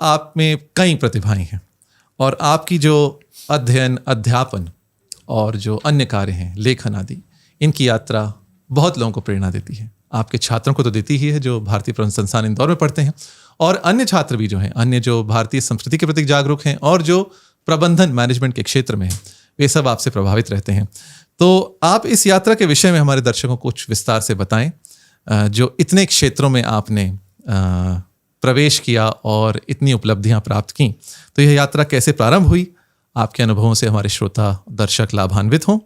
आप में कई प्रतिभाएं हैं और आपकी जो अध्ययन, अध्यापन और जो अन्य कार्य हैं, लेखन आदि, इनकी यात्रा बहुत लोगों को प्रेरणा देती है। आपके छात्रों को तो देती ही है जो भारतीय प्रबंधन संस्थान इंदौर में पढ़ते हैं, और अन्य छात्र भी जो हैं, अन्य जो भारतीय संस्कृति के प्रति जागरूक हैं और जो प्रबंधन मैनेजमेंट के क्षेत्र में हैं, वे सब आपसे प्रभावित रहते हैं। तो आप इस यात्रा के विषय में हमारे दर्शकों को कुछ विस्तार से बताएं, जो इतने क्षेत्रों में आपने प्रवेश किया और इतनी उपलब्धियां प्राप्त की। तो यह यात्रा कैसे प्रारंभ हुई, आपके अनुभवों से हमारे श्रोता दर्शक लाभान्वित हों।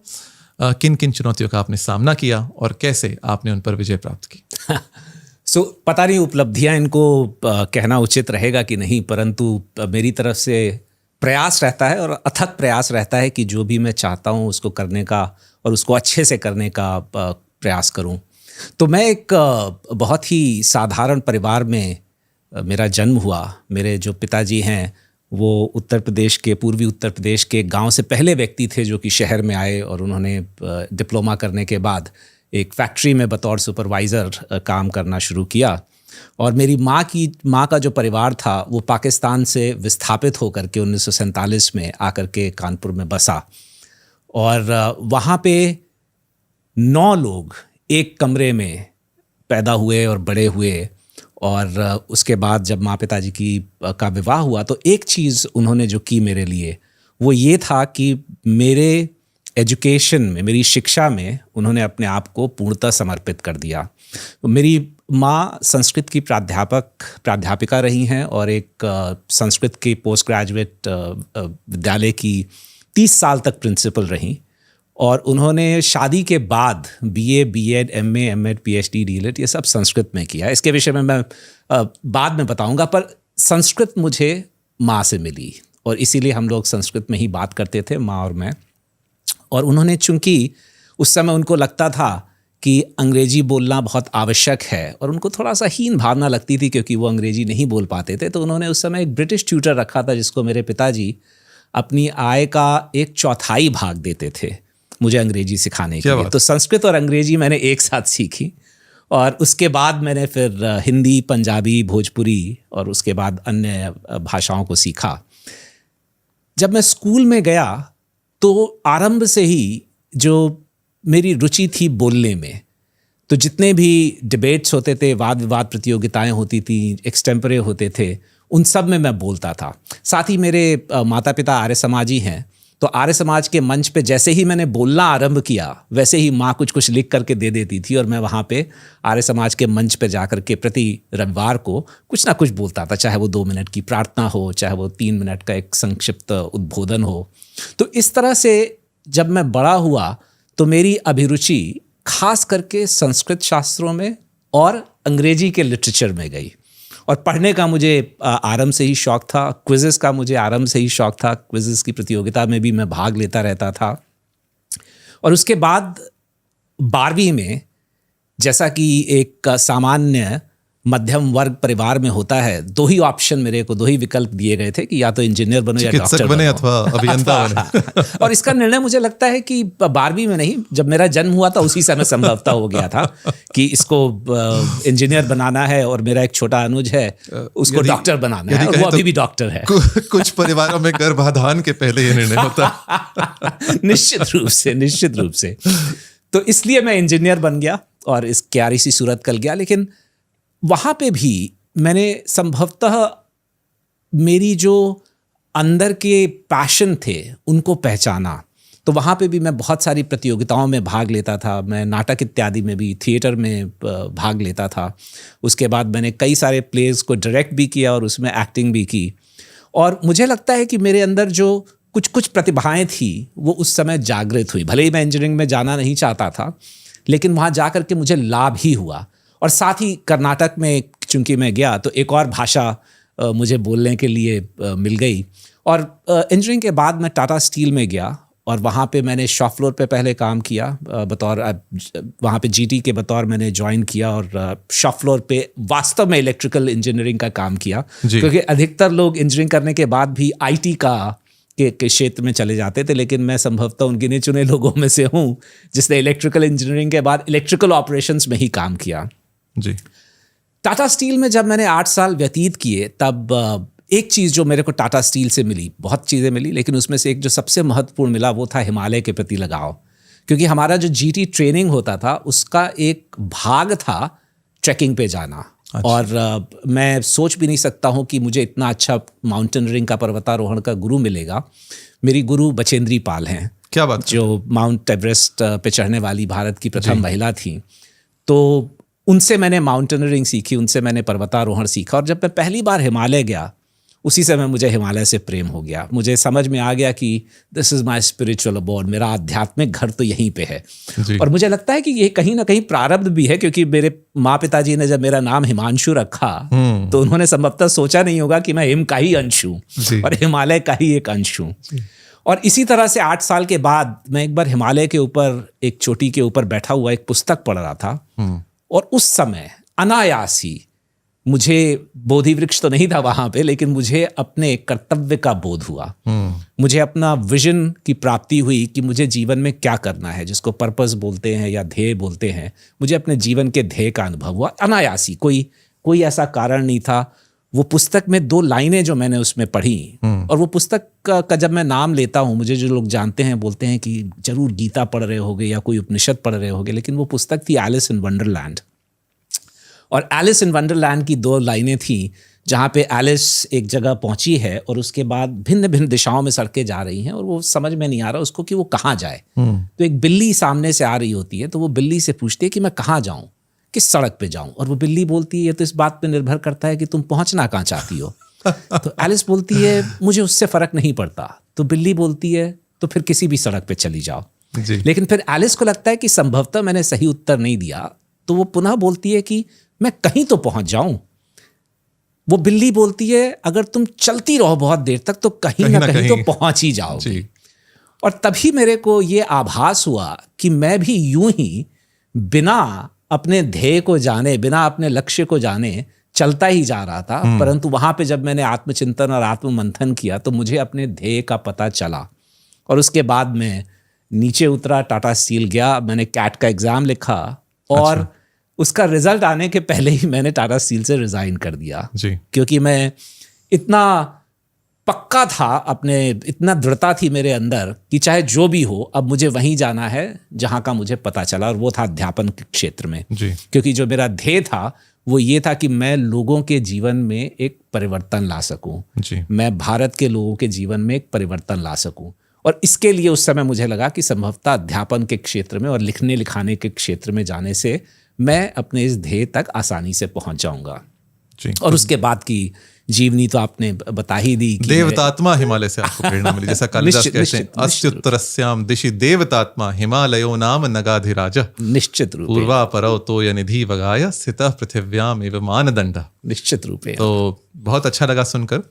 किन किन चुनौतियों का आपने सामना किया और कैसे आपने उन पर विजय प्राप्त की। पता नहीं उपलब्धियां इनको कहना उचित रहेगा कि नहीं, परंतु मेरी तरफ से प्रयास रहता है और अथक प्रयास रहता है कि जो भी मैं चाहता हूं उसको करने का और उसको अच्छे से करने का प्रयास करूं। तो मैं एक बहुत ही साधारण परिवार में मेरा जन्म हुआ। मेरे जो पिताजी हैं वो उत्तर प्रदेश के, पूर्वी उत्तर प्रदेश के गांव से पहले व्यक्ति थे जो कि शहर में आए और उन्होंने डिप्लोमा करने के बाद एक फैक्ट्री में बतौर सुपरवाइज़र काम करना शुरू किया। और मेरी माँ का जो परिवार था वो पाकिस्तान से विस्थापित होकर के 1947 में आकर के कानपुर में बसा, और वहाँ पे 9 लोग एक कमरे में पैदा हुए और बड़े हुए। और उसके बाद जब माँ पिताजी का विवाह हुआ तो एक चीज़ उन्होंने जो की मेरे लिए वो ये था कि मेरे एजुकेशन में, मेरी शिक्षा में उन्होंने अपने आप को पूर्णतः समर्पित कर दिया। मेरी माँ संस्कृत की प्राध्यापिका रही हैं और एक संस्कृत की पोस्ट ग्रेजुएट विद्यालय की 30 साल तक प्रिंसिपल रहीं। और उन्होंने शादी के बाद BA, B.Ed, MA, M.Ed, PhD, D.Litt ये सब संस्कृत में किया। इसके विषय में मैं बाद में बताऊंगा, पर संस्कृत मुझे माँ से मिली और इसीलिए हम लोग संस्कृत में ही बात करते थे, माँ और मैं। और उन्होंने, चूंकि उस समय उनको लगता था कि अंग्रेजी बोलना बहुत आवश्यक है और उनको थोड़ा सा हीन भावना लगती थी क्योंकि वो अंग्रेजी नहीं बोल पाते थे, तो उन्होंने उस समय एक ब्रिटिश ट्यूटर रखा था जिसको मेरे पिताजी अपनी आय का 1/4 भाग देते थे मुझे अंग्रेजी सिखाने के लिए। तो संस्कृत और अंग्रेजी मैंने एक साथ सीखी और उसके बाद मैंने फिर हिंदी, पंजाबी, भोजपुरी और उसके बाद अन्य भाषाओं को सीखा। जब मैं स्कूल में गया तो आरंभ से ही जो मेरी रुचि थी बोलने में, तो जितने भी डिबेट्स होते थे, वाद विवाद प्रतियोगिताएं होती थी, एक्सटेम्परे होते थे, उन सब में मैं बोलता था। साथ ही मेरे माता पिता आर्य समाजी हैं, तो आर्य समाज के मंच पे जैसे ही मैंने बोलना आरंभ किया वैसे ही माँ कुछ लिख करके दे देती थी और मैं वहाँ पे आर्य समाज के मंच पे जाकर के प्रति रविवार को कुछ ना कुछ बोलता था, चाहे वो 2 मिनट की प्रार्थना हो, चाहे वो 3 मिनट का एक संक्षिप्त उद्बोधन हो। तो इस तरह से जब मैं बड़ा हुआ तो मेरी अभिरुचि खास करके संस्कृत शास्त्रों में और अंग्रेजी के लिटरेचर में गई। और पढ़ने का मुझे आरंभ से ही शौक़ था, क्विज़ेस का मुझे आरंभ से ही शौक़ था, क्विज़ेस की प्रतियोगिता में भी मैं भाग लेता रहता था। और उसके बाद 12वीं में, जैसा कि एक सामान्य मध्यम वर्ग परिवार में होता है, 2 ही ऑप्शन मेरे को, 2 ही विकल्प दिए गए थे कि या तो इंजीनियर बनो या डॉक्टर बने अथवा अभियंता बने। और इसका निर्णय मुझे लगता है कि 12वीं में नहीं, जब मेरा जन्म हुआ था उसी समय संभवतः हो गया था कि इसको इंजीनियर बनाना है और मेरा एक छोटा अनुज है उसको डॉक्टर बनाना है, वो अभी भी डॉक्टर है। कुछ परिवारों में गर्भाधान के पहले ये निर्णय होता। निश्चित रूप से। तो इसलिए मैं इंजीनियर बन गया और इस क्यारी सी सूरत कल गया। लेकिन वहाँ पे भी मैंने संभवतः मेरी जो अंदर के पैशन थे उनको पहचाना। तो वहाँ पे भी मैं बहुत सारी प्रतियोगिताओं में भाग लेता था, मैं नाटक इत्यादि में भी, थिएटर में भाग लेता था। उसके बाद मैंने कई सारे प्लेस को डायरेक्ट भी किया और उसमें एक्टिंग भी की। और मुझे लगता है कि मेरे अंदर जो कुछ प्रतिभाएं थी वो उस समय जागृत हुई। भले ही मैं इंजीनियरिंग में जाना नहीं चाहता था, लेकिन वहाँ जा कर के मुझे लाभ ही हुआ। और साथ ही कर्नाटक में चूंकि मैं गया तो एक और भाषा मुझे बोलने के लिए मिल गई। और इंजीनियरिंग के बाद मैं टाटा स्टील में गया और वहाँ पे मैंने शॉप फ्लोर पे पहले काम किया, बतौर वहाँ पे GT के बतौर मैंने ज्वाइन किया और शॉप फ्लोर पे वास्तव में इलेक्ट्रिकल इंजीनियरिंग का काम किया, क्योंकि अधिकतर लोग इंजीनियरिंग करने के बाद भी IT के क्षेत्र में चले जाते थे, लेकिन मैं संभवतः उन गिने चुने लोगों में से हूँ जिसने इलेक्ट्रिकल इंजीनियरिंग के बाद इलेक्ट्रिकल ऑपरेशंस में ही काम किया। जी। टाटा स्टील में जब मैंने 8 साल व्यतीत किए तब एक चीज़ जो मेरे को टाटा स्टील से मिली, बहुत चीज़ें मिली, लेकिन उसमें से एक जो सबसे महत्वपूर्ण मिला वो था हिमालय के प्रति लगाव। क्योंकि हमारा जो जीटी ट्रेनिंग होता था उसका एक भाग था ट्रैकिंग पे जाना। और मैं सोच भी नहीं सकता हूँ कि मुझे इतना अच्छा माउंटेनरिंग का, पर्वतारोहण का गुरु मिलेगा। मेरी गुरु बचेंद्री पाल हैं, क्या बात, जो माउंट एवरेस्ट पे चढ़ने वाली भारत की प्रथम महिला थी। तो उनसे मैंने माउंटेनरिंग सीखी, उनसे मैंने पर्वतारोहण सीखा। और जब मैं पहली बार हिमालय गया उसी समय मुझे हिमालय से प्रेम हो गया। मुझे समझ में आ गया कि this is my spiritual abode, मेरा आध्यात्मिक घर तो यहीं पे है। और मुझे लगता है कि ये कहीं ना कहीं प्रारब्ध भी है, क्योंकि मेरे माँ पिताजी ने जब मेरा नाम हिमांशु रखा तो उन्होंने संभवतः सोचा नहीं होगा कि मैं हिम का ही अंश हूँ और हिमालय का ही एक अंश हूँ। और इसी तरह से 8 साल के बाद मैं एक बार हिमालय के ऊपर एक चोटी के ऊपर बैठा हुआ एक पुस्तक पढ़ रहा था। और उस समय अनायास ही मुझे, बोधि वृक्ष तो नहीं था वहां पे, लेकिन मुझे अपने कर्तव्य का बोध हुआ। मुझे अपना विजन की प्राप्ति हुई कि मुझे जीवन में क्या करना है, जिसको पर्पस बोलते हैं या ध्येय बोलते हैं। मुझे अपने जीवन के ध्येय का अनुभव हुआ अनायासी, कोई ऐसा कारण नहीं था। वो पुस्तक में 2 लाइनें जो मैंने उसमें पढ़ी, और वो पुस्तक का जब मैं नाम लेता हूँ, मुझे जो लोग जानते हैं बोलते हैं कि जरूर गीता पढ़ रहे होगे या कोई उपनिषद पढ़ रहे होगे, लेकिन वो पुस्तक थी एलिस इन वंडरलैंड। और एलिस इन वंडरलैंड की 2 लाइनें थी जहाँ पे एलिस एक जगह पहुंची है और उसके बाद भिन्न भिन्न दिशाओं में सड़कें जा रही हैं और वो समझ में नहीं आ रहा उसको कि वो कहाँ जाए। तो एक बिल्ली सामने से आ रही होती है, तो वो बिल्ली से पूछती है कि मैं कहाँ जाऊँ, किस सड़क पे जाऊँ। और वो बिल्ली बोलती है ये तो इस बात पे निर्भर करता है कि तुम पहुँचना कहाँ चाहती हो। तो एलिस बोलती है मुझे उससे फ़र्क नहीं पड़ता। तो बिल्ली बोलती है तो फिर किसी भी सड़क पे चली जाओ। लेकिन फिर एलिस को लगता है कि संभवतः मैंने सही उत्तर नहीं दिया, तो वो पुनः बोलती है कि मैं कहीं तो पहुंच जाऊं। वो बिल्ली बोलती है अगर तुम चलती रहो बहुत देर तक तो कहीं ना कहीं तो पहुंच ही जाओगी। और तभी मेरे को ये आभास हुआ कि मैं भी यूं ही बिना अपने ध्येय को जाने, बिना अपने लक्ष्य को जाने चलता ही जा रहा था। परंतु वहां पे जब मैंने आत्मचिंतन और आत्ममंथन किया तो मुझे अपने ध्येय का पता चला। और उसके बाद मैं नीचे उतरा, टाटा स्टील गया, मैंने कैट का एग्जाम लिखा और उसका रिजल्ट आने के पहले ही मैंने टाटा स्टील से रिजाइन कर दिया जी। क्योंकि मैं इतना पक्का था, अपने इतना दृढ़ता थी मेरे अंदर कि चाहे जो भी हो अब मुझे वहीं जाना है जहां का मुझे पता चला, और वो था अध्यापन के क्षेत्र में जी। क्योंकि जो मेरा ध्येय था वो ये था कि मैं लोगों के जीवन में एक परिवर्तन ला सकूं जी। मैं भारत के लोगों के जीवन में एक परिवर्तन ला सकूं। और इसके लिए उस समय मुझे लगा कि संभवतः अध्यापन के क्षेत्र में और लिखने लिखाने के क्षेत्र में जाने से मैं अपने इस ध्येय तक आसानी से पहुंच जाऊंगा जी। और उसके बाद की जीवनी तो आपने बता ही दी कि देवतात्मा हिमालय से आपको प्रेरणा मिली, जैसा कालिदास कहते हैं अस्त्युत्तरस्याम दिशि देवतात्मा हिमालयो नाम नगाधिराज। निश्चित रूप पूर्वा परौ तो यनिधि वगाय स्थितः पृथिव्याम एव मानदंड। निश्चित रूप। तो बहुत अच्छा लगा सुनकर।